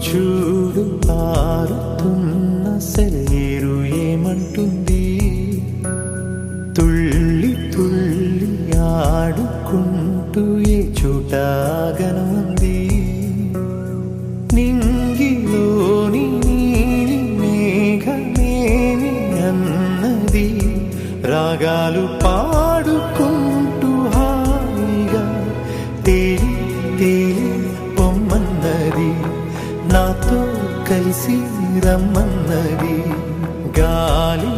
చూడు పారుతున్న సెలయేరు ఏమంటుంది, తుళ్ళి తుళ్ళి ఆడుకుంటూ ఏ చోట గనుంది. నింగిలోని నీలి మేఘమేమి అన్నది, రాగాలు పాడుకుంటూ హాయిగా తేలి తేలి పొమ్మన్నది, నాతో కలిసి రమ్మన్నది. గాలి